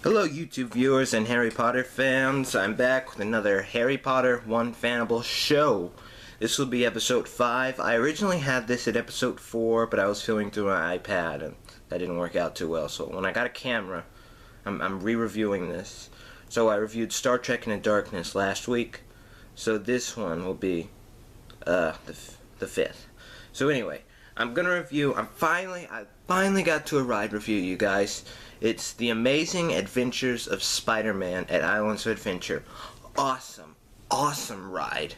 Hello YouTube viewers and Harry Potter fans, I'm back with another HarryPotter1Fanable show. This will be episode 5. I originally had this at episode 4, but I was filming through my iPad and that didn't work out too well. So when I got a camera, I'm re-reviewing this. So I reviewed Star Trek Into Darkness last week, so this one will be the 5th. So anyway, I'm gonna review, I finally got to a ride review, you guys. It's The Amazing Adventures of Spider-Man at Islands of Adventure. Awesome ride.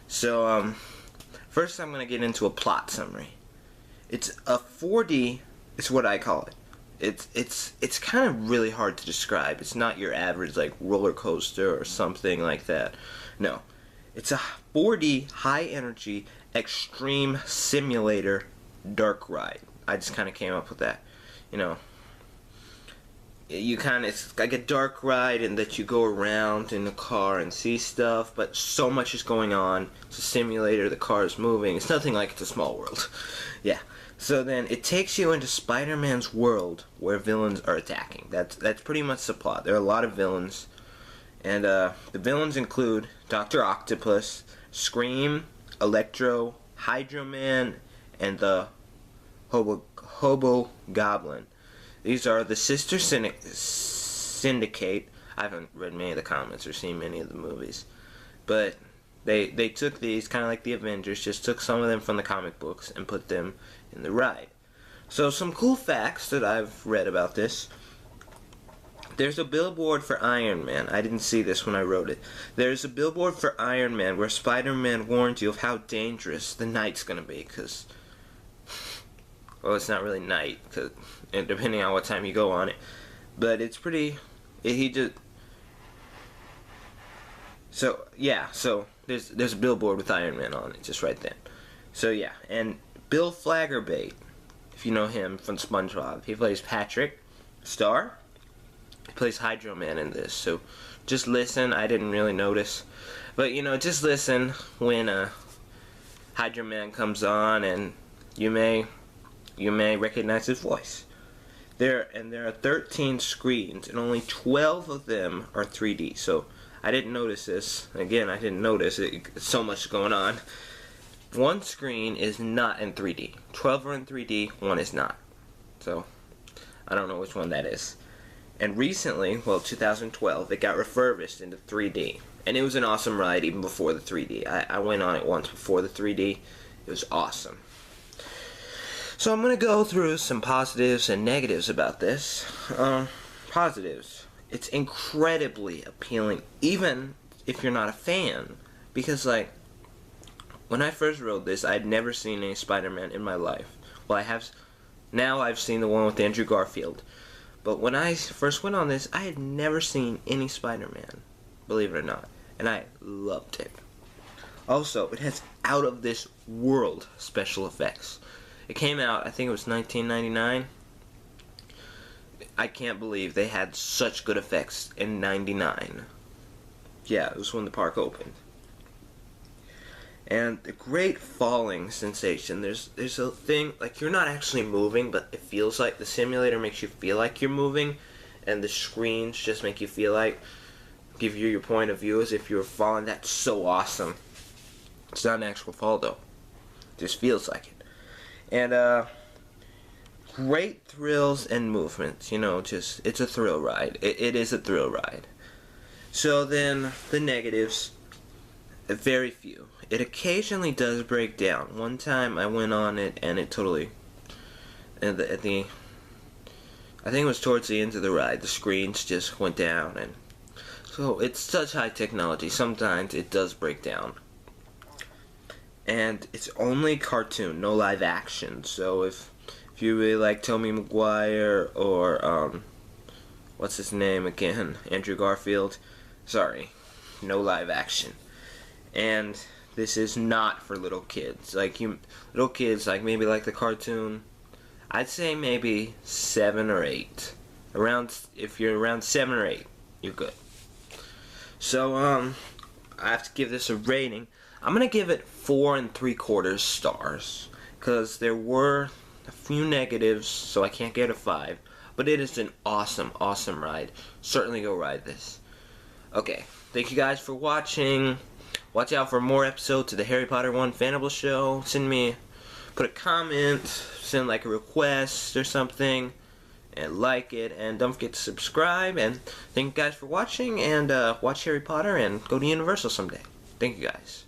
So, first I'm gonna get into a plot summary. It's a 4D, it's what I call it. It's kind of really hard to describe. It's not your average, like, roller coaster or something like that. No. It's a 4D, high-energy, extreme simulator dark ride. I just kind of came up with that. You know, it's like a dark ride in that you go around in the car and see stuff, but so much is going on. It's a simulator, the car is moving. It's nothing like It's a Small World. Yeah. So then it takes you into Spider-Man's world where villains are attacking. That's pretty much the plot. There are a lot of villains. And the villains include Dr. Octopus, Scream, Electro, Hydro Man, and the Hobo Goblin. These are the Sister Syndicate. I haven't read many of the comics or seen many of the movies. But they took these, kind of like the Avengers, just took some of them from the comic books and put them in the ride. So some cool facts that I've read about this. There's a billboard for Iron Man. I didn't see this when I wrote it. There's a billboard for Iron Man where Spider-Man warns you of how dangerous the night's going to be. Because, well, it's not really night, and depending on what time you go on it. But it's pretty, so there's a billboard with Iron Man on it, just right then. So yeah, and Bill Flaggerbait, if you know him from SpongeBob, he plays Patrick Star. He plays Hydro Man in this, so just listen. I didn't really notice, but you know, just listen when Hydro Man comes on, and you may recognize his voice. There are 13 screens, and only 12 of them are 3D. So I didn't notice this. Again, I didn't notice it. So much going on. One screen is not in 3D. 12 are in 3D. One is not. So I don't know which one that is. And recently, well, 2012, it got refurbished into 3D, and it was an awesome ride even before the 3D. I went on it once before the 3D. It was awesome. So I'm going to go through some positives and negatives about this. Positives. It's incredibly appealing, even if you're not a fan. Because, like, when I first wrote this, I'd never seen any Spider-Man in my life. Well, I have. Now I've seen the one with Andrew Garfield. But when I first went on this, I had never seen any Spider-Man. Believe it or not. And I loved it. Also, it has out-of-this-world special effects. It came out, I think it was 1999. I can't believe they had such good effects in 99. Yeah, it was when the park opened. And the great falling sensation. There's a thing, like, you're not actually moving, but it feels like the simulator makes you feel like you're moving, and the screens just make you feel like, give you your point of view as if you were falling. That's so awesome. It's not an actual fall though. It just feels like it. And great thrills and movements, you know, just, it's a thrill ride. It is a thrill ride. So then, the negatives, very few. It occasionally does break down. One time I went on it and it totally, I think it was towards the end of the ride, the screens just went down, and so it's such high technology, sometimes it does break down. And it's only cartoon, no live action. So if you really like Tobey Maguire or what's his name again, Andrew Garfield, sorry, no live action. And this is not for little kids. Like little kids, like maybe like the cartoon. I'd say maybe 7 or 8. If you're around 7 or 8, you're good. So I have to give this a rating. I'm gonna give it 4 3/4 stars, because there were a few negatives, so I can't get a 5. But it is an awesome, awesome ride. Certainly go ride this. Okay, thank you guys for watching. Watch out for more episodes of the Harry Potter 1Fanable show. Put a comment, send like a request or something, and like it, and don't forget to subscribe. And thank you guys for watching, and watch Harry Potter and go to Universal someday. Thank you guys.